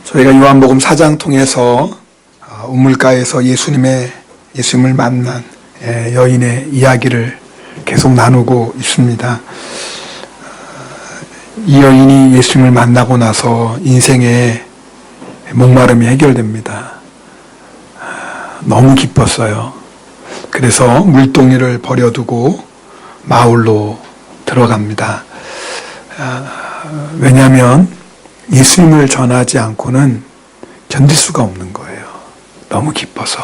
저희가 요한복음 4장 통해서 우물가에서 예수님을 만난 여인의 이야기를 계속 나누고 있습니다. 이 여인이 예수님을 만나고 나서 인생의 목마름이 해결됩니다. 너무 기뻤어요. 그래서 물동이를 버려두고 마을로 들어갑니다. 왜냐하면 예수님을 전하지 않고는 견딜 수가 없는 거예요. 너무 기뻐서.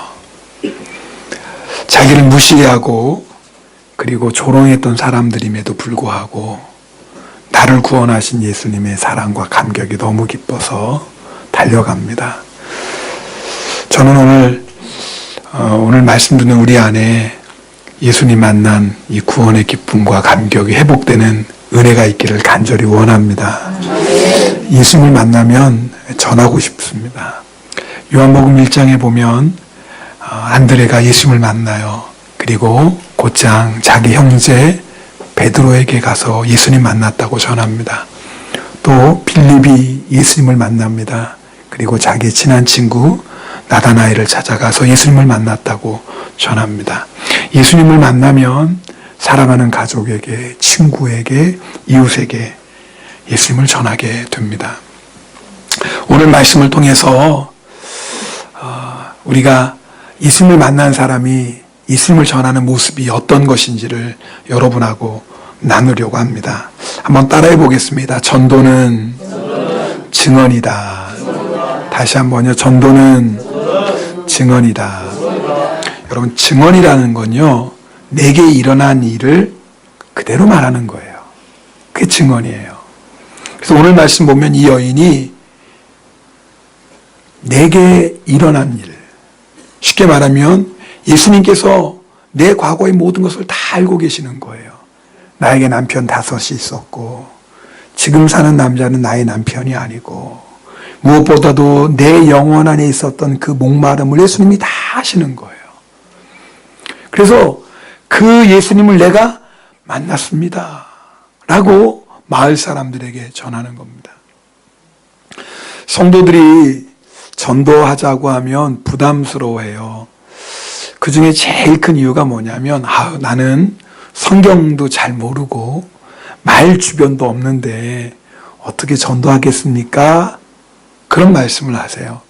자기를 무시하고 그리고 조롱했던 사람들임에도 불구하고 나를 구원하신 예수님의 사랑과 감격이 너무 기뻐서 달려갑니다. 저는 오늘 말씀 듣는 우리 안에 예수님 만난 이 구원의 기쁨과 감격이 회복되는 은혜가 있기를 간절히 원합니다. 예수님을 만나면 전하고 싶습니다. 요한복음 1장에 보면 안드레가 예수님을 만나요. 그리고 곧장 자기 형제 베드로에게 가서 예수님 만났다고 전합니다. 또 빌립이 예수님을 만납니다. 그리고 자기 친한 친구 나다나엘을 찾아가서 예수님을 만났다고 전합니다. 예수님을 만나면 사랑하는 가족에게, 친구에게, 이웃에게 예수님을 전하게 됩니다. 오늘 말씀을 통해서 우리가 예수님을 만난 사람이 예수님을 전하는 모습이 어떤 것인지를 여러분하고 나누려고 합니다. 한번 따라해 보겠습니다. 전도는 증언이다. 다시 한번요. 전도는 증언이다. 여러분, 증언이라는 건요, 내게 일어난 일을 그대로 말하는 거예요. 그게 증언이에요. 그래서 오늘 말씀 보면 이 여인이 내게 일어난 일, 쉽게 말하면 예수님께서 내 과거의 모든 것을 다 알고 계시는 거예요. 나에게 남편 5이 있었고 지금 사는 남자는 나의 남편이 아니고 무엇보다도 내 영혼 안에 있었던 그 목마름을 예수님이 다 아시는 거예요. 그래서 그 예수님을 내가 만났습니다 라고 마을 사람들에게 전하는 겁니다. 성도들이 전도하자고 하면 부담스러워해요. 그 중에 제일 큰 이유가 뭐냐면 나는 성경도 잘 모르고 말 주변도 없는데 어떻게 전도하겠습니까? 그런 말씀을 하세요.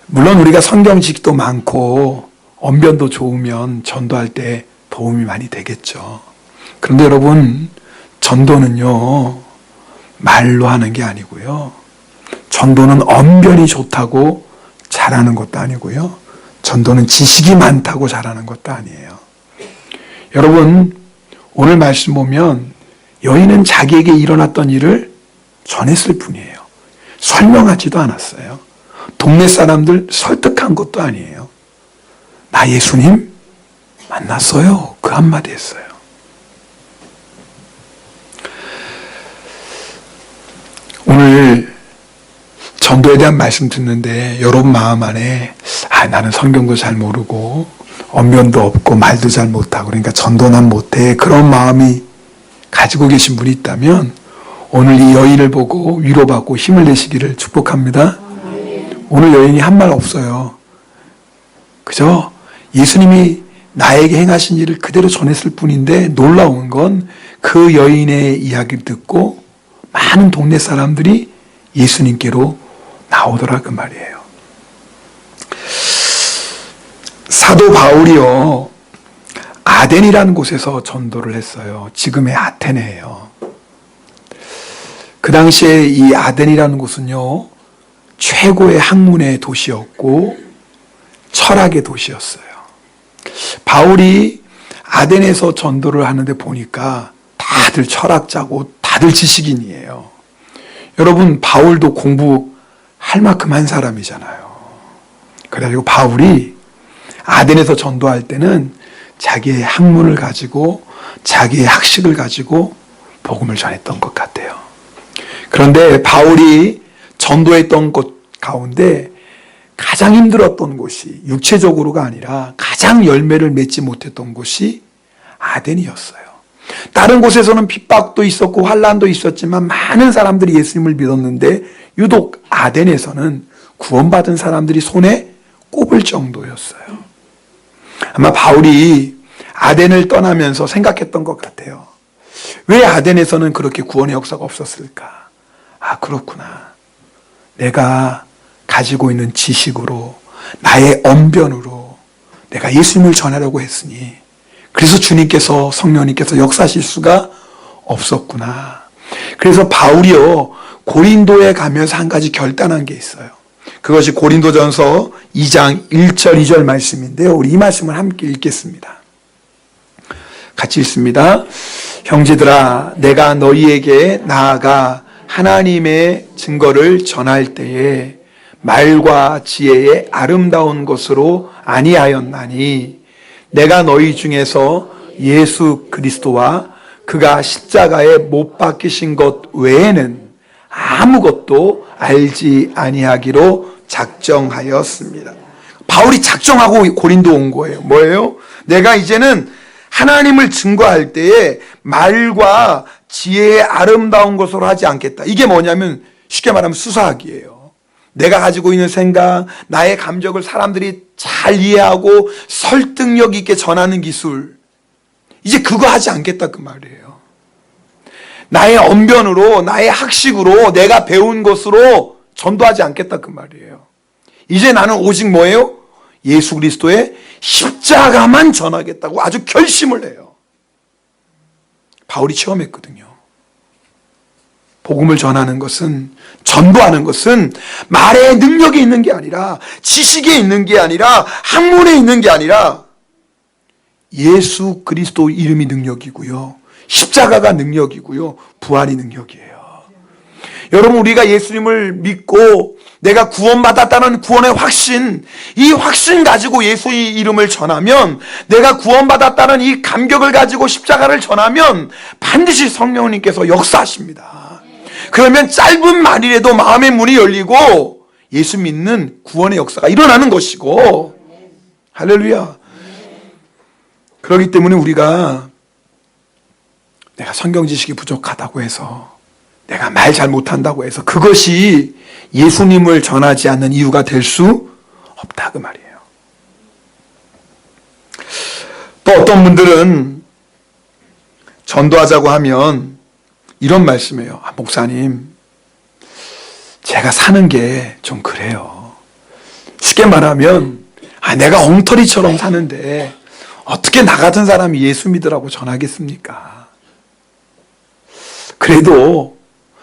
물론 우리가 성경직도 많고 언변도 좋으면 전도할 때 도움이 많이 되겠죠. 그런데 여러분, 전도는요, 말로 하는 게 아니고요. 전도는 언변이 좋다고 잘하는 것도 아니고요. 전도는 지식이 많다고 잘하는 것도 아니에요. 여러분, 오늘 말씀 보면 여인은 자기에게 일어났던 일을 전했을 뿐이에요. 설명하지도 않았어요. 동네 사람들 설득한 것도 아니에요. 나 예수님 만났어요. 그 한마디 했어요. 오늘 전도에 대한 말씀 듣는데 여러분 마음 안에 나는 성경도 잘 모르고 언변도 없고 말도 잘 못하고 그러니까 전도 난 못해, 그런 마음이 가지고 계신 분이 있다면 오늘 이 여인을 보고 위로받고 힘을 내시기를 축복합니다. 오늘 여인이 한 말 없어요. 그저 예수님이 나에게 행하신 일을 그대로 전했을 뿐인데 놀라운 건 그 여인의 이야기를 듣고 많은 동네 사람들이 예수님께로 나오더라 그 말이에요. 사도 바울이요, 아덴이라는 곳에서 전도를 했어요. 지금의 아테네예요. 그 당시에 이 아덴이라는 곳은요, 최고의 학문의 도시였고 철학의 도시였어요. 바울이 아덴에서 전도를 하는데 보니까 다들 철학자고 다들 지식인이에요. 여러분, 바울도 공부할 만큼 한 사람이잖아요. 그래가지고 바울이 아덴에서 전도할 때는 자기의 학문을 가지고 자기의 학식을 가지고 복음을 전했던 것 같아요. 그런데 바울이 전도했던 곳 가운데 가장 힘들었던 곳이, 육체적으로가 아니라 가장 열매를 맺지 못했던 곳이 아덴이었어요. 다른 곳에서는 핍박도 있었고 환란도 있었지만 많은 사람들이 예수님을 믿었는데 유독 아덴에서는 구원받은 사람들이 손에 꼽을 정도였어요. 아마 바울이 아덴을 떠나면서 생각했던 것 같아요. 왜 아덴에서는 그렇게 구원의 역사가 없었을까? 아, 그렇구나. 내가 가지고 있는 지식으로, 나의 언변으로 내가 예수님을 전하려고 했으니 그래서 주님께서, 성령님께서 역사하실 수가 없었구나. 그래서 바울이요, 고린도에 가면서 한 가지 결단한 게 있어요. 그것이 고린도전서 2장 1절 2절 말씀인데요. 우리 이 말씀을 함께 읽겠습니다. 같이 읽습니다. 형제들아, 내가 너희에게 나아가 하나님의 증거를 전할 때에 말과 지혜의 아름다운 것으로 아니하였나니 내가 너희 중에서 예수 그리스도와 그가 십자가에 못 박히신 것 외에는 아무것도 알지 아니하기로 작정하였습니다. 바울이 작정하고 고린도 온 거예요. 뭐예요? 내가 이제는 하나님을 증거할 때에 말과 지혜의 아름다운 것으로 하지 않겠다. 이게 뭐냐면 쉽게 말하면 수사학이에요. 내가 가지고 있는 생각, 나의 감정을 사람들이 잘 이해하고 설득력 있게 전하는 기술, 이제 그거 하지 않겠다 그 말이에요. 나의 언변으로, 나의 학식으로, 내가 배운 것으로 전도하지 않겠다 그 말이에요. 이제 나는 오직 뭐예요? 예수 그리스도의 십자가만 전하겠다고 아주 결심을 해요. 바울이 체험했거든요. 복음을 전하는 것은, 전도하는 것은 말의 능력이 있는 게 아니라, 지식에 있는 게 아니라, 학문에 있는 게 아니라 예수 그리스도 이름이 능력이고요, 십자가가 능력이고요, 부활이 능력이에요. 여러분, 우리가 예수님을 믿고 내가 구원받았다는 구원의 확신, 이 확신 가지고 예수의 이름을 전하면, 내가 구원받았다는 이 감격을 가지고 십자가를 전하면 반드시 성령님께서 역사하십니다. 그러면 짧은 말이라도 마음의 문이 열리고 예수 믿는 구원의 역사가 일어나는 것이고, 할렐루야. 그렇기 때문에 우리가 내가 성경 지식이 부족하다고 해서, 내가 말 잘 못한다고 해서 그것이 예수님을 전하지 않는 이유가 될 수 없다 그 말이에요. 또 어떤 분들은 전도하자고 하면 이런 말씀이에요. 아, 목사님, 제가 사는 게 좀 그래요. 쉽게 말하면, 아, 내가 엉터리처럼 사는데 어떻게 나 같은 사람이 예수 믿으라고 전하겠습니까? 그래도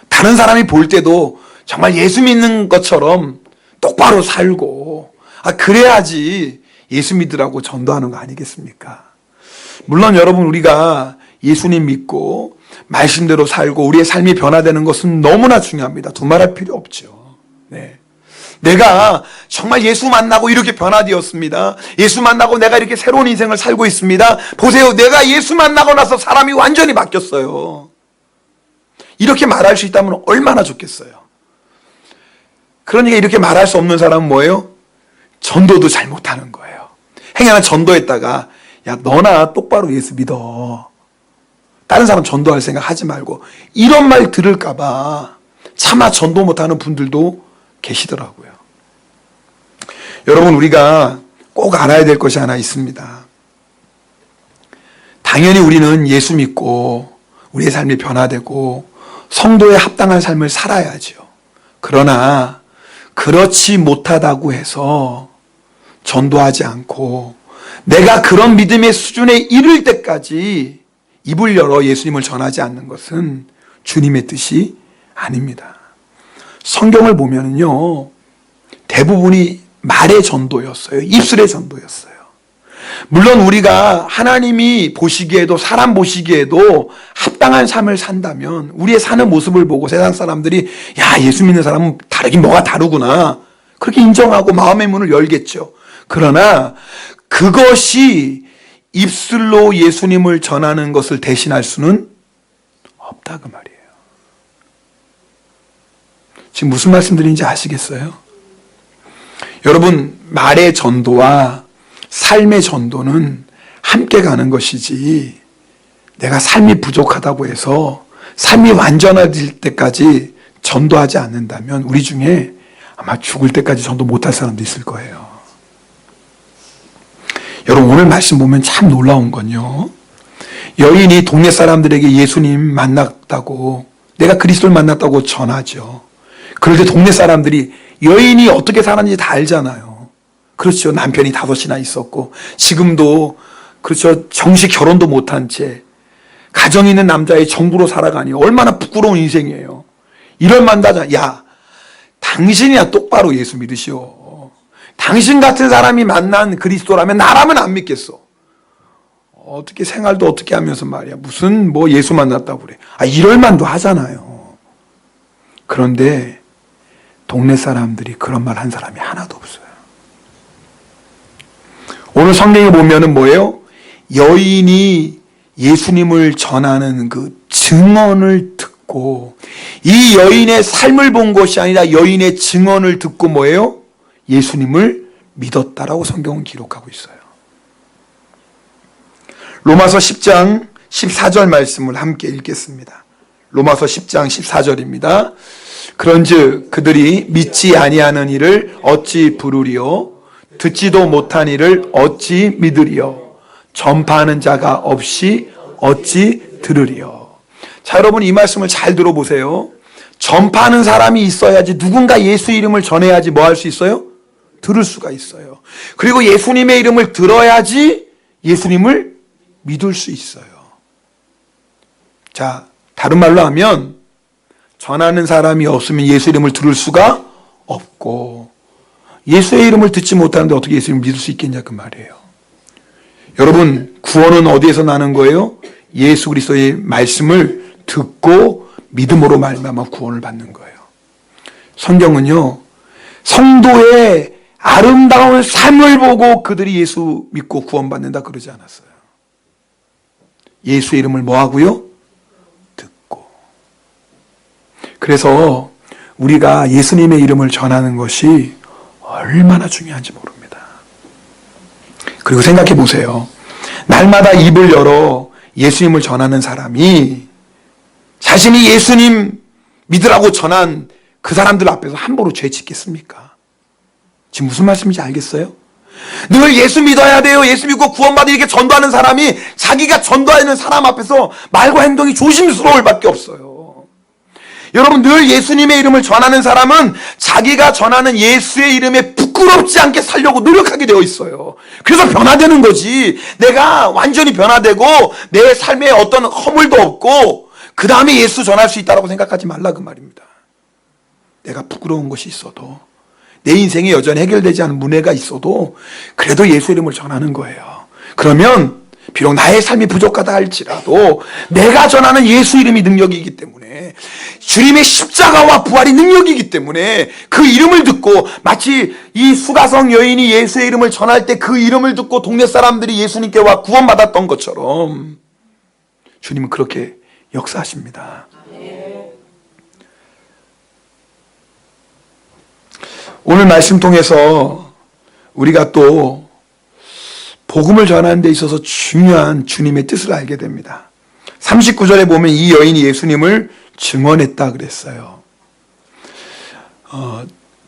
다른 사람이 볼 때도 정말 예수 믿는 것처럼 똑바로 살고, 아, 그래야지 예수 믿으라고 전도하는 거 아니겠습니까? 물론 여러분, 우리가 예수님 믿고 말씀대로 살고 우리의 삶이 변화되는 것은 너무나 중요합니다. 두말할 필요 없죠. 네. 내가 정말 예수 만나고 이렇게 변화되었습니다. 예수 만나고 내가 이렇게 새로운 인생을 살고 있습니다. 보세요, 내가 예수 만나고 나서 사람이 완전히 바뀌었어요. 이렇게 말할 수 있다면 얼마나 좋겠어요. 그러니까 이렇게 말할 수 없는 사람은 뭐예요? 전도도 잘 못하는 거예요. 행여나 전도했다가, 야, 너나 똑바로 예수 믿어, 다른 사람 전도할 생각 하지 말고, 이런 말 들을까 봐 차마 전도 못하는 분들도 계시더라고요. 여러분, 우리가 꼭 알아야 될 것이 하나 있습니다. 당연히 우리는 예수 믿고 우리의 삶이 변화되고 성도에 합당한 삶을 살아야죠. 그러나 그렇지 못하다고 해서 전도하지 않고 내가 그런 믿음의 수준에 이를 때까지 입을 열어 예수님을 전하지 않는 것은 주님의 뜻이 아닙니다. 성경을 보면은요, 대부분이 말의 전도였어요. 입술의 전도였어요. 물론 우리가 하나님이 보시기에도, 사람 보시기에도 합당한 삶을 산다면, 우리의 사는 모습을 보고 세상 사람들이, 야, 예수 믿는 사람은 다르긴 뭐가 다르구나, 그렇게 인정하고 마음의 문을 열겠죠. 그러나 그것이 입술로 예수님을 전하는 것을 대신할 수는 없다 그 말이에요. 지금 무슨 말씀드리는지 아시겠어요? 여러분, 말의 전도와 삶의 전도는 함께 가는 것이지 내가 삶이 부족하다고 해서 삶이 완전해질 때까지 전도하지 않는다면 우리 중에 아마 죽을 때까지 전도 못할 사람도 있을 거예요. 여러분, 오늘 말씀 보면 참 놀라운 건요, 여인이 동네 사람들에게 예수님 만났다고, 내가 그리스도를 만났다고 전하죠. 그럴 때 동네 사람들이 여인이 어떻게 살았는지 다 알잖아요. 그렇죠. 남편이 5이나 있었고, 지금도 그렇죠, 정식 결혼도 못한 채 가정 있는 남자의 정부로 살아가니 얼마나 부끄러운 인생이에요. 이럴 만다자, 야, 당신이야 똑바로 예수 믿으시오. 당신 같은 사람이 만난 그리스도라면 나라면 안 믿겠어. 어떻게 생활도 어떻게 하면서 말이야, 무슨 뭐 예수 만났다고 그래. 이럴 만도 하잖아요. 그런데 동네 사람들이 그런 말 한 사람이 하나도 없어요. 오늘 성경에 보면은 뭐예요? 여인이 예수님을 전하는 그 증언을 듣고, 이 여인의 삶을 본 것이 아니라 여인의 증언을 듣고 뭐예요? 예수님을 믿었다라고 성경은 기록하고 있어요. 로마서 10장 14절 말씀을 함께 읽겠습니다. 로마서 10장 14절입니다. 그런즉 그들이 믿지 아니하는 이를 어찌 부르리요? 듣지도 못한 이를 어찌 믿으리요? 전파하는 자가 없이 어찌 들으리요? 자, 여러분, 이 말씀을 잘 들어보세요. 전파하는 사람이 있어야지, 누군가 예수 이름을 전해야지 뭐 할 수 있어요? 들을 수가 있어요. 그리고 예수님의 이름을 들어야지 예수님을 믿을 수 있어요. 자, 다른 말로 하면 전하는 사람이 없으면 예수 이름을 들을 수가 없고, 예수의 이름을 듣지 못하는데 어떻게 예수님을 믿을 수 있겠냐, 그 말이에요. 여러분, 구원은 어디에서 나는 거예요? 예수 그리스도의 말씀을 듣고 믿음으로 말미암아 구원을 받는 거예요. 성경은요, 성도의 아름다운 삶을 보고 그들이 예수 믿고 구원받는다 그러지 않았어요. 예수의 이름을 뭐 하고요? 듣고. 그래서 우리가 예수님의 이름을 전하는 것이 얼마나 중요한지 모릅니다. 그리고 생각해 보세요. 날마다 입을 열어 예수님을 전하는 사람이 자신이 예수님 믿으라고 전한 그 사람들 앞에서 함부로 죄 짓겠습니까? 지금 무슨 말씀인지 알겠어요? 늘 예수 믿어야 돼요, 예수 믿고 구원받아 이렇게 전도하는 사람이 자기가 전도하는 사람 앞에서 말과 행동이 조심스러울 밖에 없어요. 여러분, 늘 예수님의 이름을 전하는 사람은 자기가 전하는 예수의 이름에 부끄럽지 않게 살려고 노력하게 되어 있어요. 그래서 변화되는 거지. 내가 완전히 변화되고 내 삶에 어떤 허물도 없고 그 다음에 예수 전할 수 있다고 생각하지 말라, 그 말입니다. 내가 부끄러운 것이 있어도, 내 인생에 여전히 해결되지 않은 문제가 있어도 그래도 예수 이름을 전하는 거예요. 그러면 비록 나의 삶이 부족하다 할지라도 내가 전하는 예수 이름이 능력이기 때문에, 주님의 십자가와 부활이 능력이기 때문에 그 이름을 듣고, 마치 이 수가성 여인이 예수의 이름을 전할 때 그 이름을 듣고 동네 사람들이 예수님께 와 구원받았던 것처럼 주님은 그렇게 역사하십니다. 오늘 말씀 통해서 우리가 또 복음을 전하는 데 있어서 중요한 주님의 뜻을 알게 됩니다. 39절에 보면 이 여인이 예수님을 증언했다 그랬어요.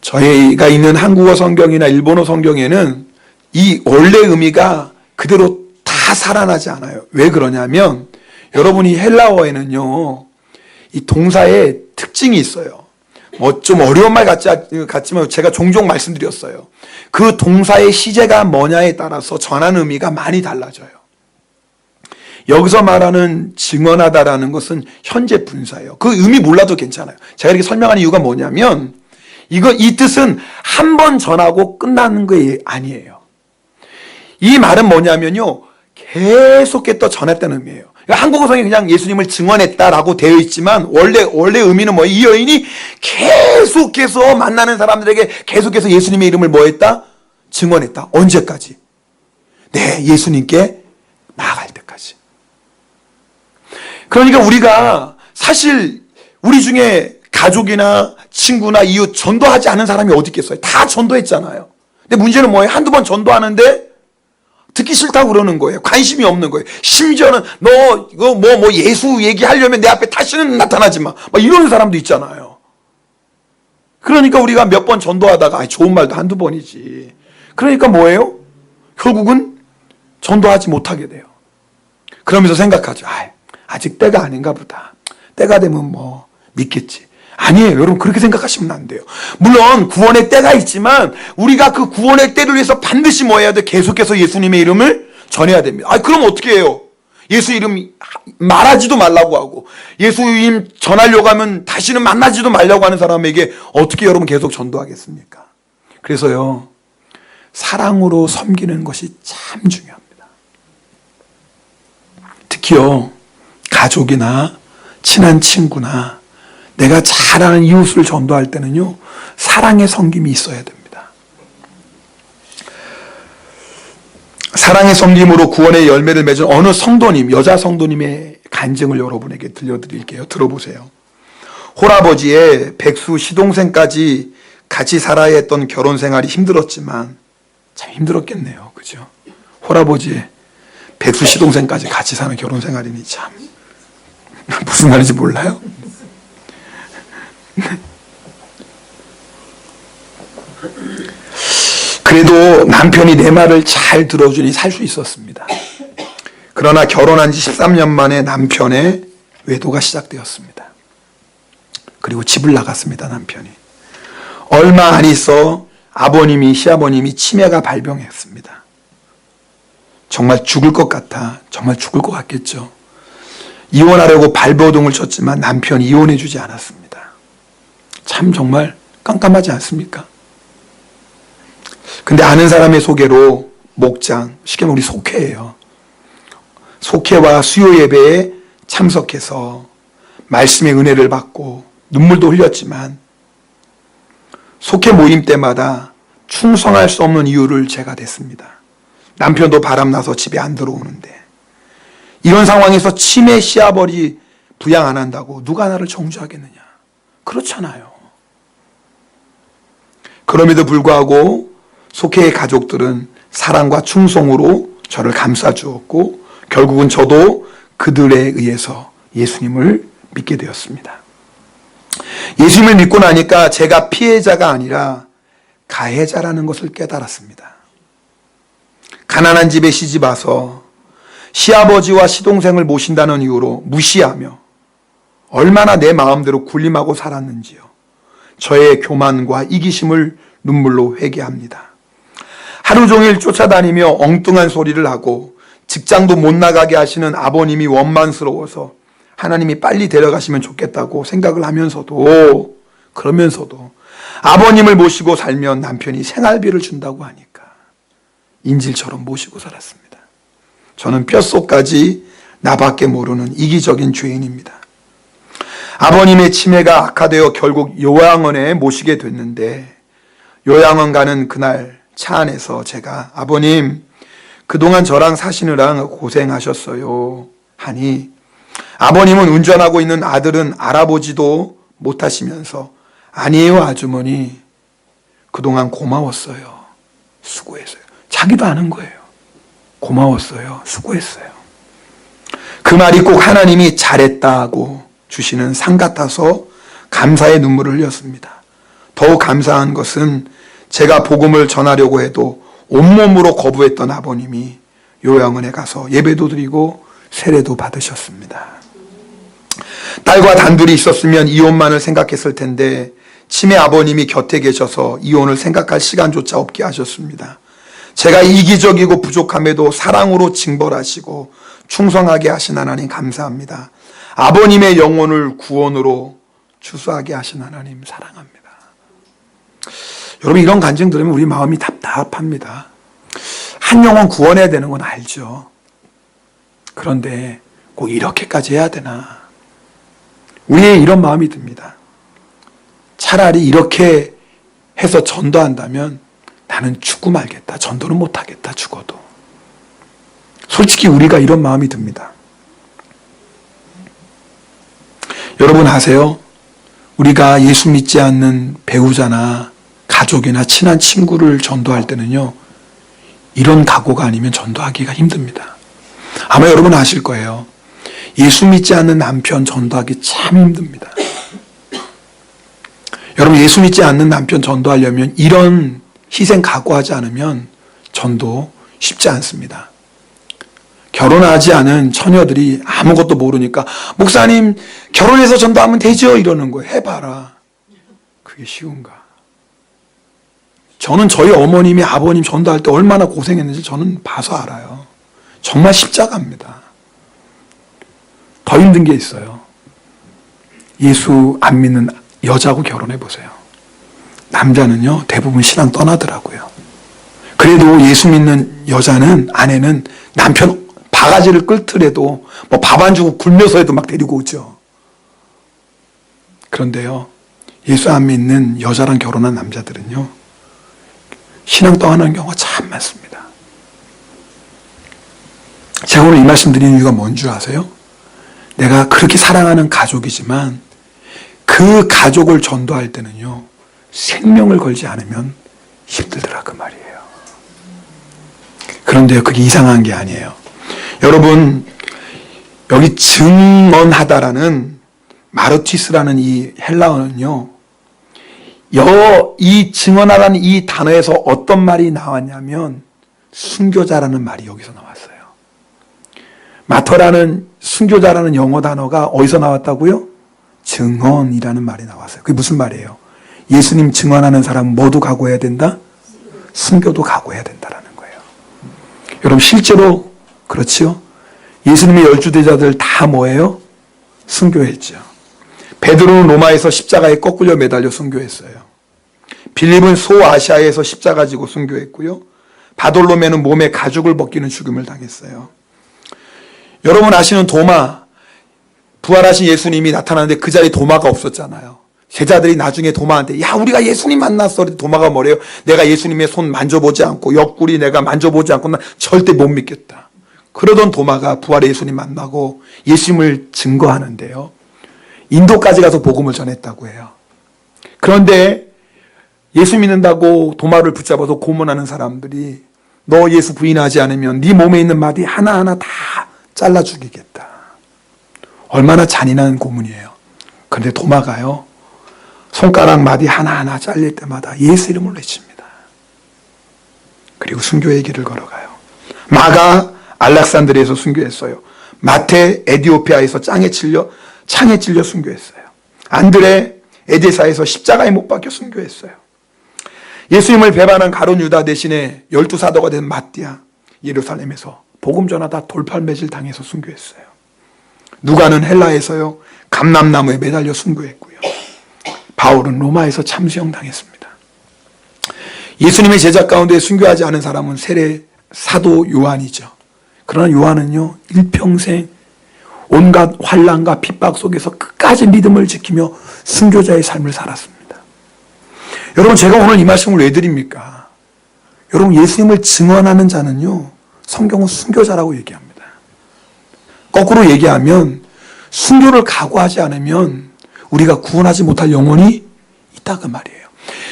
저희가 있는 한국어 성경이나 일본어 성경에는 이 원래 의미가 그대로 다 살아나지 않아요. 왜 그러냐면, 여러분이 헬라어에는요, 이 동사의 특징이 있어요. 뭐 좀 어려운 말 같지만 제가 종종 말씀드렸어요. 그 동사의 시제가 뭐냐에 따라서 전하는 의미가 많이 달라져요. 여기서 말하는 증언하다라는 것은 현재 분사예요. 그 의미 몰라도 괜찮아요. 제가 이렇게 설명하는 이유가 뭐냐면, 이 뜻은 한 번 전하고 끝나는 게 아니에요. 이 말은 뭐냐면요, 계속해서 전했다는 의미예요. 한국어성에 그냥 예수님을 증언했다라고 되어 있지만 원래 의미는 뭐예요? 이 여인이 계속해서 만나는 사람들에게 계속해서 예수님의 이름을 뭐 했다? 증언했다. 언제까지? 네, 예수님께 나아갈 때까지. 그러니까 우리가 사실 우리 중에 가족이나 친구나 이웃 전도하지 않은 사람이 어디 있겠어요? 다 전도했잖아요. 근데 문제는 뭐예요? 한두 번 전도하는데 듣기 싫다고 그러는 거예요. 관심이 없는 거예요. 심지어는 너 이거 뭐 예수 얘기하려면 내 앞에 다시는 나타나지 마. 막 이러는 사람도 있잖아요. 그러니까 우리가 몇 번 전도하다가 좋은 말도 한두 번이지. 그러니까 뭐예요? 결국은 전도하지 못하게 돼요. 그러면서 생각하죠. 아직 때가 아닌가 보다. 때가 되면 뭐 믿겠지. 아니에요. 여러분 그렇게 생각하시면 안 돼요. 물론 구원의 때가 있지만 우리가 그 구원의 때를 위해서 반드시 뭐 해야 돼? 계속해서 예수님의 이름을 전해야 됩니다. 그럼 어떻게 해요? 예수 이름 말하지도 말라고 하고 예수 이름 전하려고 하면 다시는 만나지도 말라고 하는 사람에게 어떻게 여러분 계속 전도하겠습니까? 그래서요, 사랑으로 섬기는 것이 참 중요합니다. 특히요, 가족이나 친한 친구나 내가 잘 아는 이웃을 전도할 때는요, 사랑의 섬김이 있어야 됩니다. 사랑의 섬김으로 구원의 열매를 맺은 어느 성도님, 여자 성도님의 간증을 여러분에게 들려드릴게요. 들어보세요. 홀아버지의 백수 시동생까지 같이 살아야 했던 결혼 생활이 힘들었지만, 참 힘들었겠네요. 그죠? 홀아버지의 백수 시동생까지 같이 사는 결혼 생활이니 참 무슨 말인지 몰라요? 그래도 남편이 내 말을 잘 들어주니 살 수 있었습니다. 그러나 결혼한 지 13년 만에 남편의 외도가 시작되었습니다. 그리고 집을 나갔습니다. 남편이. 얼마 안 있어 시아버님이 치매가 발병했습니다. 정말 죽을 것 같아. 정말 죽을 것 같겠죠. 이혼하려고 발버둥을 쳤지만 남편이 이혼해 주지 않았습니다. 참 정말 깜깜하지 않습니까? 근데 아는 사람의 소개로 목장, 쉽게 말하면 우리 속회예요. 속회와 수요 예배에 참석해서 말씀의 은혜를 받고 눈물도 흘렸지만 속회 모임 때마다 충성할 수 없는 이유를 제가 댔습니다. 남편도 바람나서 집에 안 들어오는데 이런 상황에서 치매 시아버지 부양 안 한다고 누가 나를 정죄하겠느냐. 그렇잖아요. 그럼에도 불구하고 속회의 가족들은 사랑과 충성으로 저를 감싸주었고 결국은 저도 그들에 의해서 예수님을 믿게 되었습니다. 예수님을 믿고 나니까 제가 피해자가 아니라 가해자라는 것을 깨달았습니다. 가난한 집에 시집 와서 시아버지와 시동생을 모신다는 이유로 무시하며 얼마나 내 마음대로 군림하고 살았는지요. 저의 교만과 이기심을 눈물로 회개합니다. 하루 종일 쫓아다니며 엉뚱한 소리를 하고 직장도 못 나가게 하시는 아버님이 원망스러워서 하나님이 빨리 데려가시면 좋겠다고 생각을 하면서도 그러면서도 아버님을 모시고 살면 남편이 생활비를 준다고 하니까 인질처럼 모시고 살았습니다. 저는 뼛속까지 나밖에 모르는 이기적인 죄인입니다. 아버님의 치매가 악화되어 결국 요양원에 모시게 됐는데 요양원 가는 그날 차 안에서 제가 아버님 그동안 저랑 사시느라 고생하셨어요 하니 아버님은 운전하고 있는 아들은 알아보지도 못하시면서 아니에요 아주머니 그동안 고마웠어요 수고했어요. 자기도 아는 거예요. 고마웠어요 수고했어요. 그 말이 꼭 하나님이 잘했다고 주시는 상 같아서 감사의 눈물을 흘렸습니다. 더욱 감사한 것은 제가 복음을 전하려고 해도 온몸으로 거부했던 아버님이 요양원에 가서 예배도 드리고 세례도 받으셨습니다. 딸과 단둘이 있었으면 이혼만을 생각했을 텐데 치매 아버님이 곁에 계셔서 이혼을 생각할 시간조차 없게 하셨습니다. 제가 이기적이고 부족함에도 사랑으로 징벌하시고 충성하게 하신 하나님 감사합니다. 아버님의 영혼을 구원으로 추수하게 하신 하나님 사랑합니다. 여러분 이런 간증 들으면 우리 마음이 답답합니다. 한 영혼 구원해야 되는 건 알죠. 그런데 꼭 이렇게까지 해야 되나. 우리의 이런 마음이 듭니다. 차라리 이렇게 해서 전도한다면 나는 죽고 말겠다. 전도는 못하겠다. 죽어도. 솔직히 우리가 이런 마음이 듭니다. 여러분 아세요? 우리가 예수 믿지 않는 배우자나 가족이나 친한 친구를 전도할 때는요, 이런 각오가 아니면 전도하기가 힘듭니다. 아마 여러분 아실 거예요. 예수 믿지 않는 남편 전도하기 참 힘듭니다. 여러분, 예수 믿지 않는 남편 전도하려면 이런 희생 각오하지 않으면 전도 쉽지 않습니다. 결혼하지 않은 처녀들이 아무것도 모르니까 목사님 결혼해서 전도하면 되죠 이러는 거예요. 해봐라. 그게 쉬운가? 저는 저희 어머님이 아버님 전도할 때 얼마나 고생했는지 저는 봐서 알아요. 정말 십자가입니다. 더 힘든 게 있어요. 예수 안 믿는 여자하고 결혼해 보세요. 남자는요 대부분 신앙 떠나더라고요. 그래도 예수 믿는 여자는, 아내는 남편 바가지를 끌더라도 뭐 밥 안 주고 굶겨서 해도 막 데리고 오죠. 그런데요 예수 안 믿는 여자랑 결혼한 남자들은요 신앙 떠나는 경우가 참 많습니다. 제가 오늘 이 말씀 드리는 이유가 뭔 줄 아세요? 내가 그렇게 사랑하는 가족이지만 그 가족을 전도할 때는요 생명을 걸지 않으면 힘들더라 그 말이에요. 그런데 그게 이상한 게 아니에요. 여러분, 여기 증언하다라는 마르티스라는 이 헬라어는요 이 증언하라는 이 단어에서 어떤 말이 나왔냐면 순교자라는 말이 여기서 나왔어요. 마터라는 순교자라는 영어 단어가 어디서 나왔다고요? 증언이라는 말이 나왔어요. 그게 무슨 말이에요? 예수님 증언하는 사람은 뭐도 각오해야 된다? 순교도 각오해야 된다라는 거예요. 여러분 실제로 그렇지요? 예수님의 12제자들 다 뭐예요? 순교했죠. 베드로는 로마에서 십자가에 거꾸려 매달려 순교했어요. 빌립은 소아시아에서 십자가 지고 순교했고요. 바돌로메는 몸에 가죽을 벗기는 죽음을 당했어요. 여러분 아시는 도마, 부활하신 예수님이 나타나는데 그 자리에 도마가 없었잖아요. 제자들이 나중에 도마한테 야 우리가 예수님 만났어. 도마가 뭐래요? 내가 예수님의 손 만져보지 않고 옆구리 내가 만져보지 않고 난 절대 못 믿겠다. 그러던 도마가 부활의 예수님 만나고 예수님을 증거하는데요. 인도까지 가서 복음을 전했다고 해요. 그런데 예수 믿는다고 도마를 붙잡아서 고문하는 사람들이 너 예수 부인하지 않으면 네 몸에 있는 마디 하나하나 다 잘라 죽이겠다. 얼마나 잔인한 고문이에요. 그런데 도마가요 손가락 마디 하나하나 잘릴 때마다 예수 이름을 외칩니다. 그리고 순교의 길을 걸어가요. 마가 알렉산드리아에서 순교했어요. 마태 에디오피아에서 창에 찔려 순교했어요. 안드레 에데사에서 십자가에 못 박혀 순교했어요. 예수님을 배반한 가룟 유다 대신에 12사도가 된 마띠아 예루살렘에서 복음 전하다 돌팔매질 당해서 순교했어요. 누가는 헬라에서요 감람나무에 매달려 순교했고요. 바울은 로마에서 참수형 당했습니다. 예수님의 제자 가운데 순교하지 않은 사람은 세례 사도 요한이죠. 그러나 요한은요 일평생 온갖 환난과 핍박 속에서 끝까지 믿음을 지키며 순교자의 삶을 살았습니다. 여러분 제가 오늘 이 말씀을 왜 드립니까? 여러분 예수님을 증언하는 자는요 성경은 순교자라고 얘기합니다. 거꾸로 얘기하면 순교를 각오하지 않으면 우리가 구원하지 못할 영혼이 있다 그 말이에요.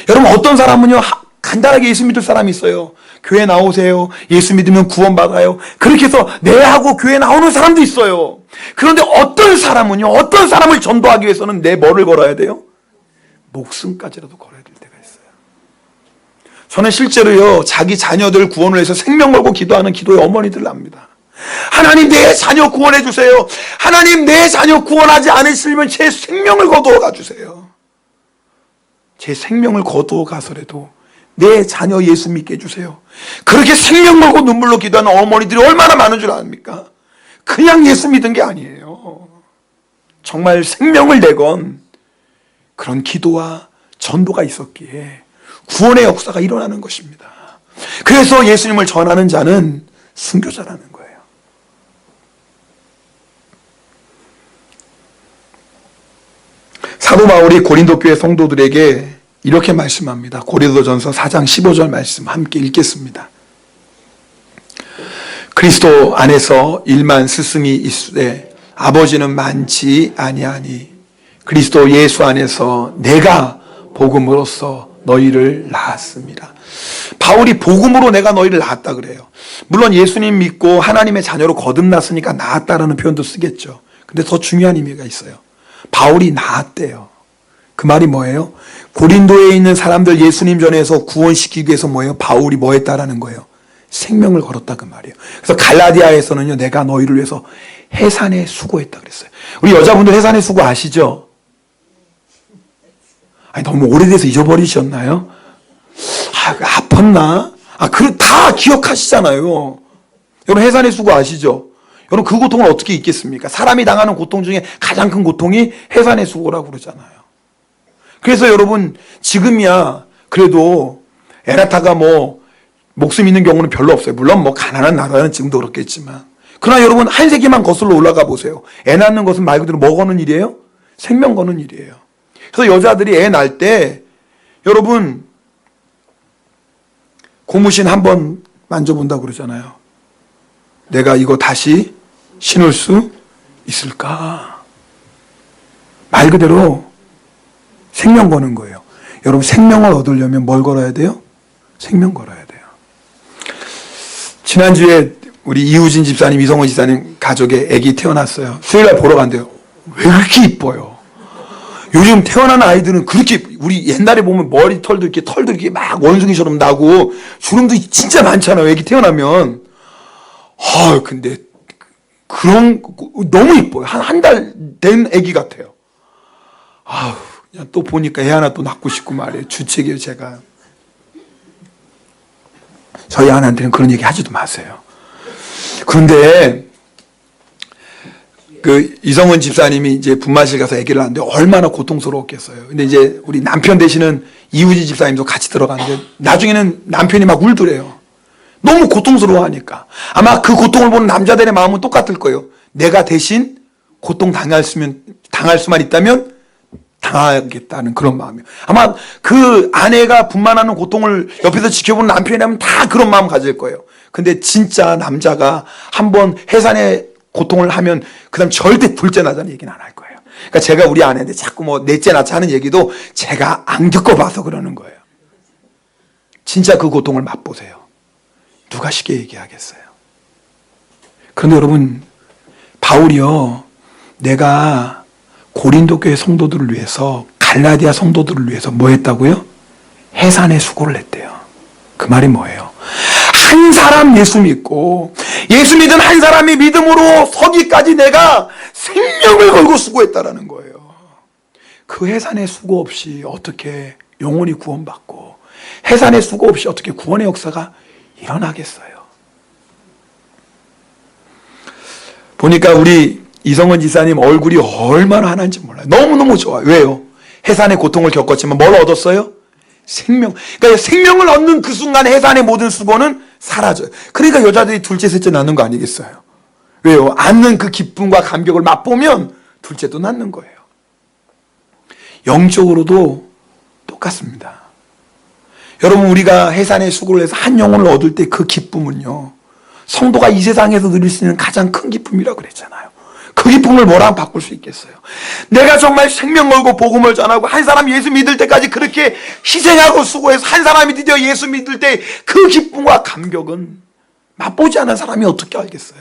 여러분 어떤 사람은요 간단하게 예수 믿을 사람이 있어요. 교회 나오세요. 예수 믿으면 구원받아요. 그렇게 해서 네 하고 교회 나오는 사람도 있어요. 그런데 어떤 사람은요 어떤 사람을 전도하기 위해서는 내 뭐를 걸어야 돼요? 목숨까지라도 걸어야 될 때가 있어요. 저는 실제로요 자기 자녀들 구원을 해서 생명 걸고 기도하는 기도의 어머니들을 압니다. 하나님 내 자녀 구원해 주세요. 하나님 내 자녀 구원하지 않으시면 제 생명을 거두어 가주세요. 제 생명을 거두어 가서라도 내 자녀 예수 믿게 해주세요. 그렇게 생명 걸고 눈물로 기도하는 어머니들이 얼마나 많은 줄 아십니까? 그냥 예수 믿은 게 아니에요. 정말 생명을 내건 그런 기도와 전도가 있었기에 구원의 역사가 일어나는 것입니다. 그래서 예수님을 전하는 자는 순교자라는 거예요. 사도 바울이 고린도 교회 성도들에게 이렇게 말씀합니다. 고린도전서 4장 15절 말씀 함께 읽겠습니다. 그리스도 안에서 일만 스승이 있으되 아버지는 많지 아니하니 그리스도 예수 안에서 내가 복음으로써 너희를 낳았습니다. 바울이 복음으로 내가 너희를 낳았다 그래요. 물론 예수님 믿고 하나님의 자녀로 거듭났으니까 낳았다라는 표현도 쓰겠죠. 근데 더 중요한 의미가 있어요. 바울이 낳았대요. 그 말이 뭐예요? 고린도에 있는 사람들 예수님 전에서 구원시키기 위해서 뭐예요? 바울이 뭐 했다라는 거예요? 생명을 걸었다 그 말이에요. 그래서 갈라디아에서는요, 내가 너희를 위해서 해산에 수고했다 그랬어요. 우리 여자분들 해산에 수고 아시죠? 아니, 너무 오래돼서 잊어버리셨나요? 아팠나? 다 기억하시잖아요. 여러분, 해산의 수고 아시죠? 여러분, 그 고통을 어떻게 잊겠습니까? 사람이 당하는 고통 중에 가장 큰 고통이 해산의 수고라고 그러잖아요. 그래서 여러분, 지금이야, 그래도 에라타가 목숨 있는 경우는 별로 없어요. 물론 가난한 나라는 지금도 그렇겠지만. 그러나 여러분, 한 세기만 거슬러 올라가 보세요. 애 낳는 것은 말 그대로 뭐 거는 일이에요? 생명 거는 일이에요. 그래서 여자들이 애 낳을 때, 여러분, 고무신 한번 만져본다고 그러잖아요. 내가 이거 다시 신을 수 있을까? 말 그대로 생명 거는 거예요. 여러분, 생명을 얻으려면 뭘 걸어야 돼요? 생명 걸어야 돼요. 지난주에 우리 이우진 집사님, 이성원 집사님 가족에 아기 태어났어요. 수요일날 보러 간대요. 왜 이렇게 이뻐요? 요즘 태어난 아이들은 그렇게, 우리 옛날에 보면 머리털도 이렇게, 털도 이렇게 막 원숭이처럼 나고, 주름도 진짜 많잖아요. 아기 태어나면. 근데, 너무 이뻐요. 한 달 된 아기 같아요. 그냥 또 보니까 애 하나 또 낳고 싶고 말이에요. 주책이에요, 제가. 저희 아내한테는 그런 얘기 하지도 마세요. 그런데, 이성은 집사님이 이제 분만실 가서 아기를 낳는데 얼마나 고통스러웠겠어요. 근데 이제 우리 남편 되시는 이우지 집사님도 같이 들어갔는데 나중에는 남편이 막 울더래요. 너무 고통스러워하니까. 아마 그 고통을 보는 남자들의 마음은 똑같을 거예요. 내가 대신 고통 당할 수만 있다면 당하겠다는 그런 마음이에요. 아마 그 아내가 분만하는 고통을 옆에서 지켜보는 남편이라면 다 그런 마음 가질 거예요. 근데 진짜 남자가 한번 해산에 고통을 하면 그다음 절대 둘째 낳자는 얘기는 안 할 거예요. 그러니까 제가 우리 아내한테 자꾸 넷째 낳자 하는 얘기도 제가 안 겪어봐서 그러는 거예요. 진짜 그 고통을 맛보세요. 누가 쉽게 얘기하겠어요? 그런데 여러분, 바울이요, 내가 고린도 교회 성도들을 위해서, 갈라디아 성도들을 위해서 뭐 했다고요? 해산의 수고를 했대요. 그 말이 뭐예요? 한 사람 예수 믿고 예수 믿은 한 사람이 믿음으로 서기까지 내가 생명을 걸고 수고했다라는 거예요. 그 해산의 수고 없이 어떻게 영혼이 구원받고 해산의 수고 없이 어떻게 구원의 역사가 일어나겠어요? 보니까 우리 이성은 지사님 얼굴이 얼마나 하나인지 몰라요. 너무너무 좋아요. 왜요? 해산의 고통을 겪었지만 뭘 얻었어요? 생명. 그러니까 생명을 얻는 그 순간 해산의 모든 수고는 사라져요. 그러니까 여자들이 둘째, 셋째 낳는 거 아니겠어요? 왜요? 낳는 그 기쁨과 감격을 맛보면 둘째도 낳는 거예요. 영적으로도 똑같습니다. 여러분, 우리가 해산의 수고를 해서 한 영혼을 얻을 때 그 기쁨은요, 성도가 이 세상에서 누릴 수 있는 가장 큰 기쁨이라고 그랬잖아요. 그 기쁨을 뭐랑 바꿀 수 있겠어요? 내가 정말 생명 걸고 복음을 전하고 한 사람 예수 믿을 때까지 그렇게 희생하고 수고해서 한 사람이 드디어 예수 믿을 때 그 기쁨과 감격은 맛보지 않은 사람이 어떻게 알겠어요?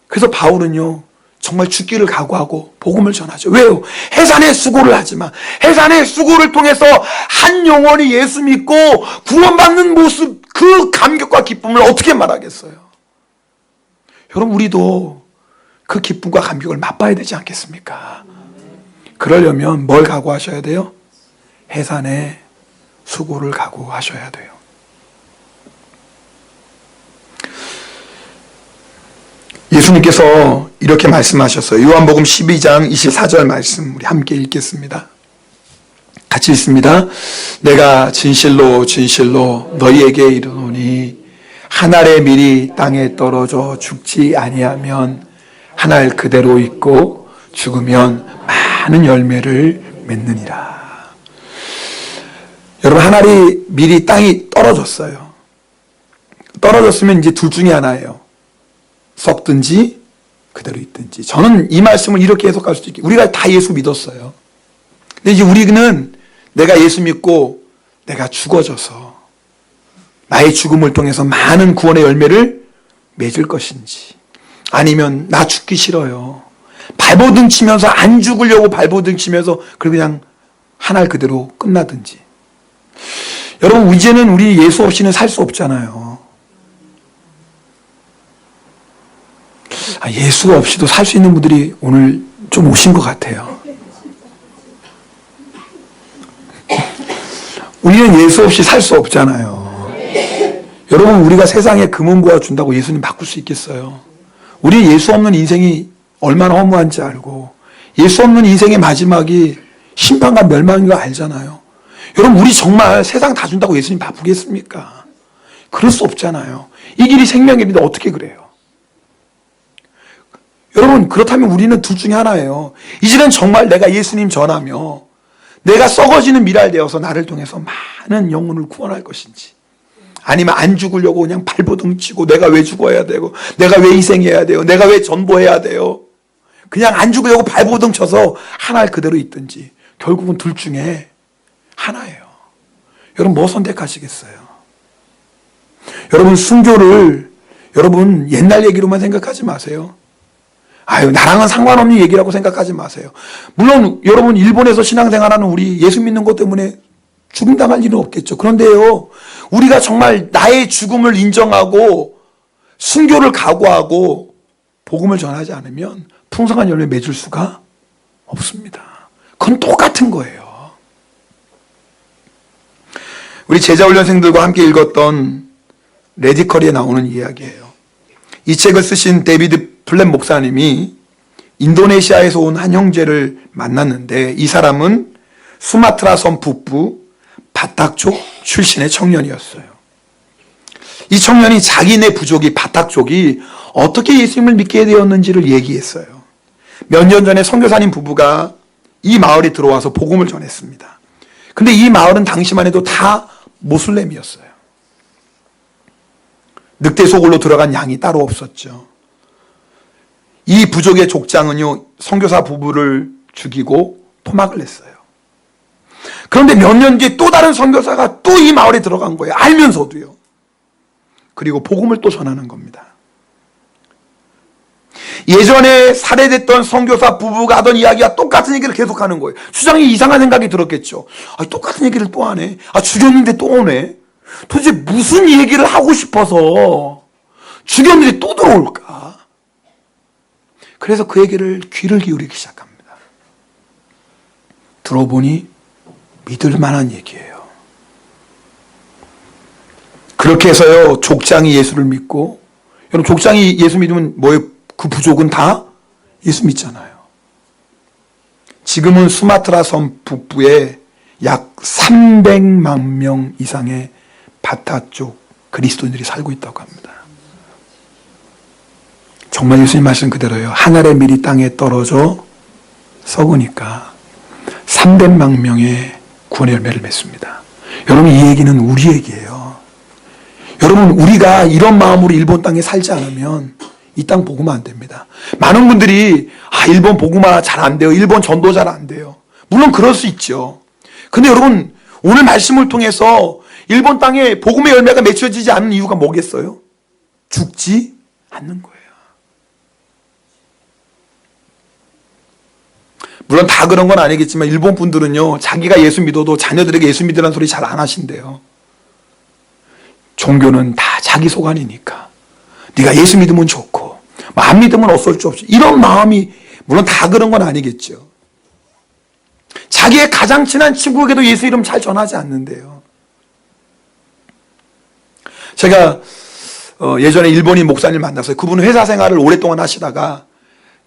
그래서 바울은요, 정말 죽기를 각오하고 복음을 전하죠. 왜요? 해산의 수고를 하지만 해산의 수고를 통해서 한 영혼이 예수 믿고 구원받는 모습, 그 감격과 기쁨을 어떻게 말하겠어요? 여러분, 우리도 그 기쁨과 감격을 맛봐야 되지 않겠습니까? 그러려면 뭘 각오하셔야 돼요? 해산의 수고를 각오하셔야 돼요. 예수님께서 이렇게 말씀하셨어요. 요한복음 12장 24절 말씀 우리 함께 읽겠습니다. 같이 읽습니다. 내가 진실로 진실로 너희에게 이르노니 한 알의 밀이 땅에 떨어져 죽지 아니하면 한 알 그대로 있고 죽으면 많은 열매를 맺느니라. 여러분, 한 알이 밀이 땅이 떨어졌어요. 떨어졌으면 이제 둘 중에 하나예요. 썩든지 그대로 있든지. 저는 이 말씀을 이렇게 해석할 수도 있겠어요. 우리가 다 예수 믿었어요. 근데 이제 우리는 내가 예수 믿고 내가 죽어져서 나의 죽음을 통해서 많은 구원의 열매를 맺을 것인지, 아니면 나 죽기 싫어요, 발버둥 치면서 안 죽으려고 발버둥 치면서 그냥 한 알 그대로 끝나든지. 여러분, 이제는 우리 예수 없이는 살 수 없잖아요. 예수 없이도 살 수 있는 분들이 오늘 좀 오신 것 같아요. 우리는 예수 없이 살 수 없잖아요. 여러분, 우리가 세상에 금은보화 준다고 예수님 바꿀 수 있겠어요? 우리 예수 없는 인생이 얼마나 허무한지 알고, 예수 없는 인생의 마지막이 심판과 멸망인 거 알잖아요. 여러분, 우리 정말 세상 다 준다고 예수님 바꾸겠습니까? 그럴 수 없잖아요. 이 길이 생명의 길인데 어떻게 그래요? 여러분, 그렇다면 우리는 둘 중에 하나예요. 이제는 정말 내가 예수님 전하며 내가 썩어지는 미랄 되어서 나를 통해서 많은 영혼을 구원할 것인지, 아니면 안 죽으려고 그냥 발버둥 치고 내가 왜 죽어야 되고, 내가 왜 희생해야 돼요, 내가 왜 전보해야 돼요, 그냥 안 죽으려고 발버둥 쳐서 한 알 그대로 있든지. 결국은 둘 중에 하나예요. 여러분, 뭐 선택하시겠어요? 여러분, 순교를 여러분 옛날 얘기로만 생각하지 마세요. 아유, 나랑은 상관없는 얘기라고 생각하지 마세요. 물론 여러분, 일본에서 신앙생활하는 우리 예수 믿는 것 때문에 죽임당할 일은 없겠죠. 그런데요, 우리가 정말 나의 죽음을 인정하고 순교를 각오하고 복음을 전하지 않으면 풍성한 열매 맺을 수가 없습니다. 그건 똑같은 거예요. 우리 제자훈련생들과 함께 읽었던 레디커리에 나오는 이야기예요. 이 책을 쓰신 데이비드 플랫 목사님이 인도네시아에서 온 한 형제를 만났는데, 이 사람은 수마트라 섬 북부 바탁족 출신의 청년이었어요. 이 청년이 자기네 부족이, 바탁족이 어떻게 예수님을 믿게 되었는지를 얘기했어요. 몇 년 전에 선교사님 부부가 이 마을에 들어와서 복음을 전했습니다. 근데 이 마을은 당시만 해도 다 모슬렘이었어요. 늑대 소굴로 들어간 양이 따로 없었죠. 이 부족의 족장은요, 선교사 부부를 죽이고 토막을 냈어요. 그런데 몇 년 뒤에 또 다른 선교사가 또 이 마을에 들어간 거예요. 알면서도요. 그리고 복음을 또 전하는 겁니다. 예전에 살해됐던 선교사 부부가 하던 이야기와 똑같은 얘기를 계속하는 거예요. 수장이 이상한 생각이 들었겠죠. 똑같은 얘기를 또 하네. 죽였는데 또 오네. 도대체 무슨 얘기를 하고 싶어서 죽였는데 또 들어올까? 그래서 그 얘기를 귀를 기울이기 시작합니다. 들어보니 믿을 만한 얘기예요. 그렇게 해서요, 족장이 예수를 믿고, 여러분, 족장이 예수 믿으면 뭐예요? 그 부족은 다 예수 믿잖아요. 지금은 수마트라 섬 북부에 약 300만 명 이상의 바타족 그리스도인들이 살고 있다고 합니다. 정말 예수님 말씀 그대로예요. 하늘의 밀이 땅에 떨어져 썩으니까 300만 명의 구원의 열매를 맺습니다. 여러분, 이 얘기는 우리 얘기예요. 여러분, 우리가 이런 마음으로 일본 땅에 살지 않으면 이 땅 복음화 안 됩니다. 많은 분들이 일본 복음화 잘 안 돼요, 일본 전도 잘 안 돼요. 물론 그럴 수 있죠. 근데 여러분, 오늘 말씀을 통해서 일본 땅에 복음의 열매가 맺혀지지 않는 이유가 뭐겠어요? 죽지 않는 거예요. 물론 다 그런 건 아니겠지만 일본 분들은요, 자기가 예수 믿어도 자녀들에게 예수 믿으라는 소리 잘 안 하신대요. 종교는 다 자기 소관이니까 네가 예수 믿으면 좋고 안 믿으면 어쩔 수 없이, 이런 마음이, 물론 다 그런 건 아니겠죠. 자기의 가장 친한 친구에게도 예수 이름 잘 전하지 않는데요. 제가 예전에 일본인 목사님 만났어요. 그분은 회사 생활을 오랫동안 하시다가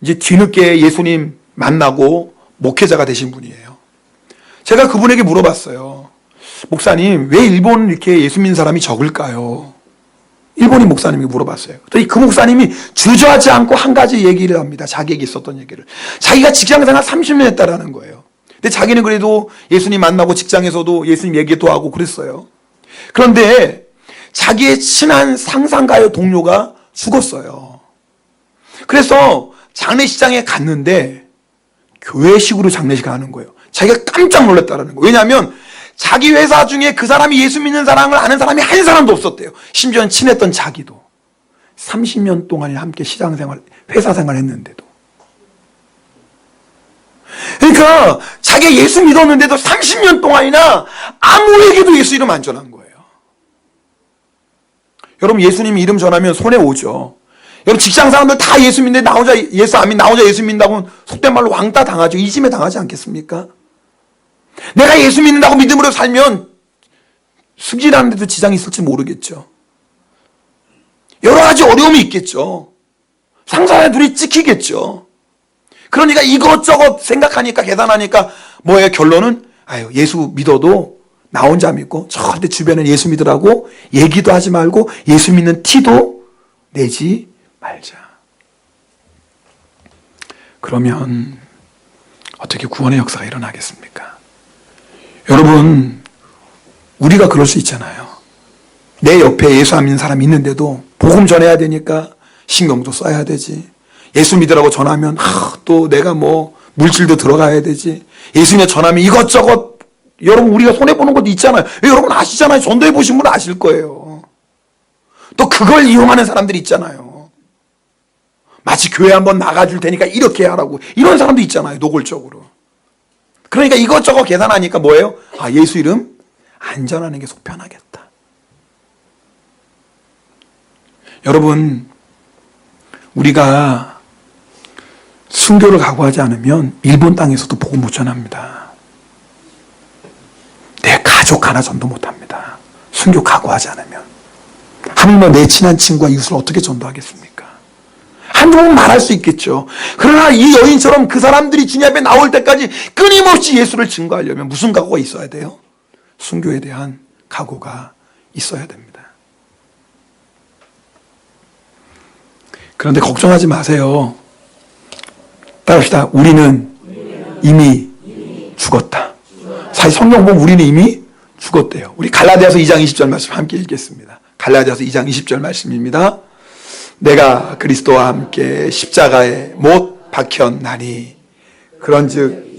이제 뒤늦게 예수님 만나고 목회자가 되신 분이에요. 제가 그분에게 물어봤어요. 목사님, 왜 일본은 이렇게 예수 믿는 사람이 적을까요? 일본인 목사님에게 물어봤어요. 그랬더니 그 목사님이 주저하지 않고 한 가지 얘기를 합니다. 자기에게 있었던 얘기를. 자기가 직장생활 30년 했다라는 거예요. 근데 자기는 그래도 예수님 만나고 직장에서도 예수님 얘기도 하고 그랬어요. 그런데 자기의 친한 상상가요 동료가 죽었어요. 그래서 장례식장에 갔는데 교회식으로 장례식을 하는 거예요. 자기가 깜짝 놀랐다는 거예요. 왜냐하면 자기 회사 중에 그 사람이 예수 믿는 사람을 아는 사람이 한 사람도 없었대요. 심지어는 친했던 자기도. 30년 동안 함께 시장생활, 회사생활 했는데도. 그러니까 자기가 예수 믿었는데도 30년 동안이나 아무에게도 예수 이름 안 전한 거예요. 여러분, 예수님 이름 전하면 손해 오죠. 여러분, 직장 사람들 다 예수 믿는데 나 혼자 예수 안 믿, 나 혼자 예수 믿는다고 속된 말로 왕따 당하죠. 이짐에 당하지 않겠습니까? 내가 예수 믿는다고 믿음으로 살면 승진하는 데도 지장이 있을지 모르겠죠. 여러 가지 어려움이 있겠죠. 상사의 눈이 찍히겠죠. 그러니까 이것저것 생각하니까 계산하니까 뭐예요? 결론은 아유, 예수 믿어도 나 혼자 믿고 절대 주변에 예수 믿으라고 얘기도 하지 말고 예수 믿는 티도 내지 말자. 그러면 어떻게 구원의 역사가 일어나겠습니까? 여러분, 우리가 그럴 수 있잖아요. 내 옆에 예수 안 믿는 사람이 있는데도 복음 전해야 되니까 신경도 써야 되지. 예수 믿으라고 전하면 또 내가 뭐 물질도 들어가야 되지. 예수 믿어 전하면 이것저것, 여러분, 우리가 손해보는 것도 있잖아요. 여러분 아시잖아요. 전도해 보신 분은 아실 거예요. 또 그걸 이용하는 사람들이 있잖아요. 마치 교회 한번 나가줄 테니까 이렇게 하라고. 이런 사람도 있잖아요. 노골적으로. 그러니까 이것저것 계산하니까 뭐예요? 아, 예수 이름 안 전하는 게 속 편하겠다. 여러분, 우리가 순교를 각오하지 않으면 일본 땅에서도 복음 못 전합니다. 내 가족 하나 전도 못 합니다. 순교 각오하지 않으면. 하물며 내 친한 친구와 이웃을 어떻게 전도하겠습니까? 한두 번 말할 수 있겠죠. 그러나 이 여인처럼 그 사람들이 주님 앞에 나올 때까지 끊임없이 예수를 증거하려면 무슨 각오가 있어야 돼요? 순교에 대한 각오가 있어야 됩니다. 그런데 걱정하지 마세요. 따라합시다. 우리는 이미 죽었다. 사실 성경 보면 우리는 이미 죽었대요. 우리 갈라디아서 2장 20절 말씀 함께 읽겠습니다. 갈라디아서 2장 20절 말씀입니다. 내가 그리스도와 함께 십자가에 못 박혔나니 그런즉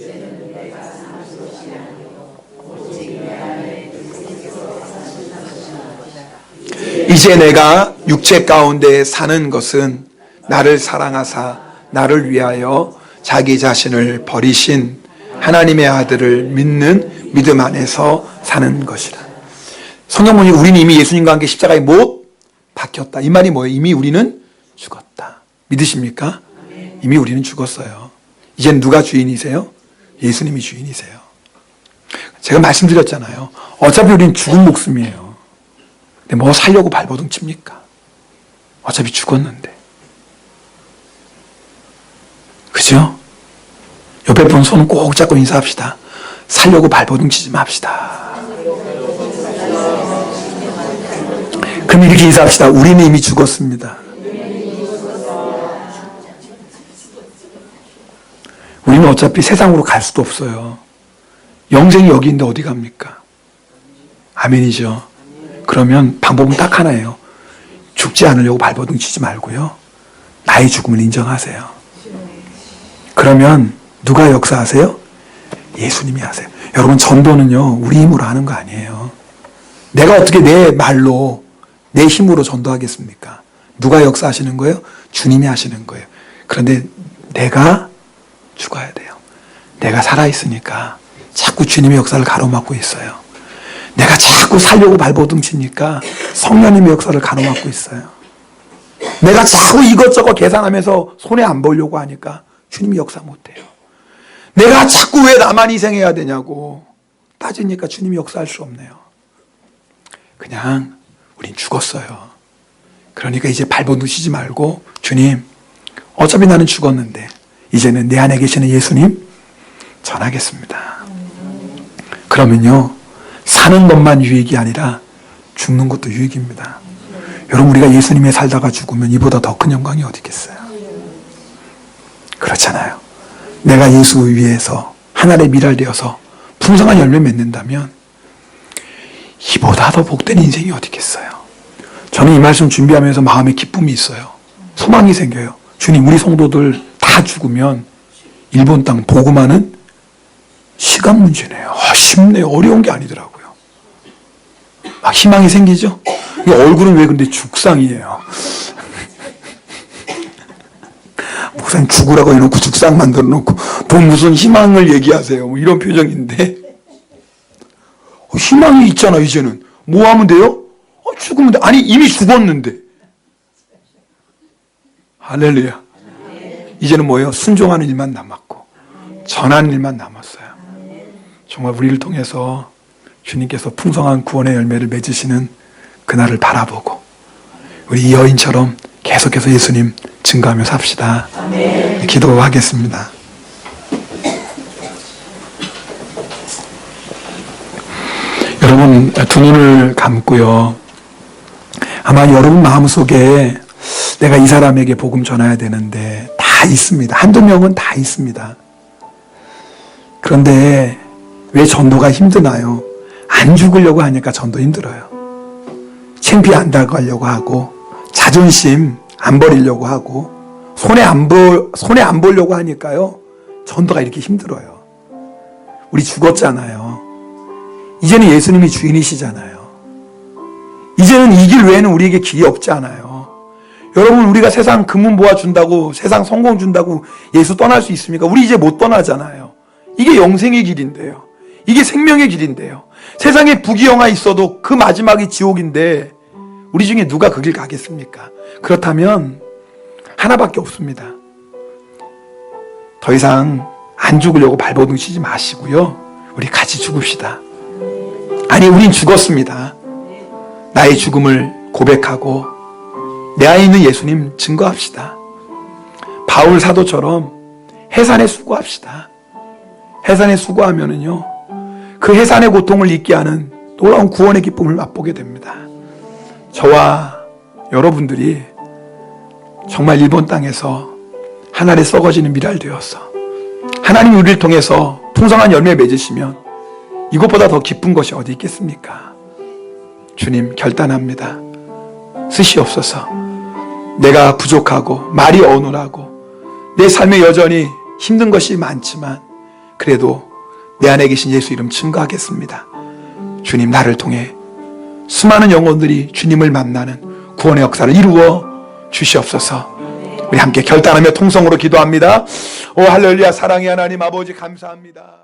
이제 내가 육체 가운데 사는 것은 나를 사랑하사 나를 위하여 자기 자신을 버리신 하나님의 아들을 믿는 믿음 안에서 사는 것이라. 성경 보니 우리는 이미 예수님과 함께 십자가에 못 박혔다. 이 말이 뭐예요? 이미 우리는 죽었다. 믿으십니까? 이미 우리는 죽었어요. 이젠 누가 주인이세요? 예수님이 주인이세요. 제가 말씀드렸잖아요. 어차피 우리는 죽은 목숨이에요. 근데 뭐 살려고 발버둥 칩니까? 어차피 죽었는데. 그죠? 옆에 분 손은 꼭 잡고 인사합시다. 살려고 발버둥 치지 맙시다. 그럼 이렇게 인사합시다. 우리는 이미 죽었습니다. 우리는 어차피 세상으로 갈 수도 없어요. 영생이 여기 있는데 어디 갑니까? 아멘이죠. 그러면 방법은 딱 하나예요. 죽지 않으려고 발버둥 치지 말고요. 나의 죽음을 인정하세요. 그러면 누가 역사하세요? 예수님이 하세요. 여러분, 전도는요, 우리 힘으로 하는 거 아니에요. 내가 어떻게 내 말로, 내 힘으로 전도하겠습니까? 누가 역사하시는 거예요? 주님이 하시는 거예요. 그런데 내가 죽어야 돼요. 내가 살아있으니까 자꾸 주님의 역사를 가로막고 있어요. 내가 자꾸 살려고 발버둥 치니까 성령님의 역사를 가로막고 있어요. 내가 자꾸 이것저것 계산하면서 손해 안 보려고 하니까 주님이 역사 못해요. 내가 자꾸 왜 나만 희생해야 되냐고 따지니까 주님이 역사할 수 없네요. 그냥 우린 죽었어요. 그러니까 이제 발버둥 치지 말고 주님, 어차피 나는 죽었는데 이제는 내 안에 계시는 예수님 전하겠습니다. 그러면요, 사는 것만 유익이 아니라 죽는 것도 유익입니다. 여러분, 우리가 예수님에 살다가 죽으면 이보다 더 큰 영광이 어디 있겠어요? 그렇잖아요. 내가 예수 위에서 하늘에 미랄되어서 풍성한 열매 맺는다면 이보다 더 복된 인생이 어디 있겠어요? 저는 이 말씀 준비하면서 마음에 기쁨이 있어요. 소망이 생겨요. 주님, 우리 성도들 다 죽으면 일본 땅 복음하는 시간 문제네요. 쉽네요. 어려운 게 아니더라고요. 막 희망이 생기죠? 이 얼굴은 왜 근데 죽상이에요? 목사님 죽으라고 해놓고 죽상 만들어 놓고 또 무슨 희망을 얘기하세요? 뭐 이런 표정인데 희망이 있잖아. 이제는 뭐 하면 돼요? 죽으면 돼. 아니 이미 죽었는데. 할렐루야. 이제는 뭐예요? 순종하는 일만 남았고 전하는 일만 남았어요. 정말 우리를 통해서 주님께서 풍성한 구원의 열매를 맺으시는 그날을 바라보고 우리 이 여인처럼 계속해서 예수님 증거하며 삽시다. 기도하겠습니다. 여러분 두 눈을 감고요. 아마 여러분 마음속에 내가 이 사람에게 복음 전해야 되는데 다 있습니다. 한두 명은 다 있습니다. 그런데 왜 전도가 힘드나요? 안 죽으려고 하니까 전도 힘들어요. 창피 안 당하려고 하고 자존심 안 버리려고 하고 손해 안 보려고 하니까요. 전도가 이렇게 힘들어요. 우리 죽었잖아요. 이제는 예수님이 주인이시잖아요. 이제는 이 길 외에는 우리에게 길이 없잖아요. 여러분 우리가 세상 금은 모아준다고 세상 성공 준다고 예수 떠날 수 있습니까? 우리 이제 못 떠나잖아요. 이게 영생의 길인데요. 이게 생명의 길인데요. 세상에 부귀영화 있어도 그 마지막이 지옥인데 우리 중에 누가 그 길 가겠습니까? 그렇다면 하나밖에 없습니다. 더 이상 안 죽으려고 발버둥 치지 마시고요. 우리 같이 죽읍시다. 아니 우린 죽었습니다. 나의 죽음을 고백하고 내 안에 있는 예수님 증거합시다. 바울 사도처럼 해산에 수고합시다. 해산에 수고하면은요 그 해산의 고통을 잊게 하는 놀라운 구원의 기쁨을 맛보게 됩니다. 저와 여러분들이 정말 일본 땅에서 하늘에 썩어지는 미랄 되어서 하나님 우리를 통해서 풍성한 열매 맺으시면 이것보다 더 기쁜 것이 어디 있겠습니까? 주님 결단합니다. 쓰시옵소서. 내가 부족하고 말이 어눌하고 내 삶에 여전히 힘든 것이 많지만 그래도 내 안에 계신 예수 이름 증거하겠습니다. 주님 나를 통해 수많은 영혼들이 주님을 만나는 구원의 역사를 이루어 주시옵소서. 우리 함께 결단하며 통성으로 기도합니다. 오 할렐루야. 사랑의 하나님 아버지 감사합니다.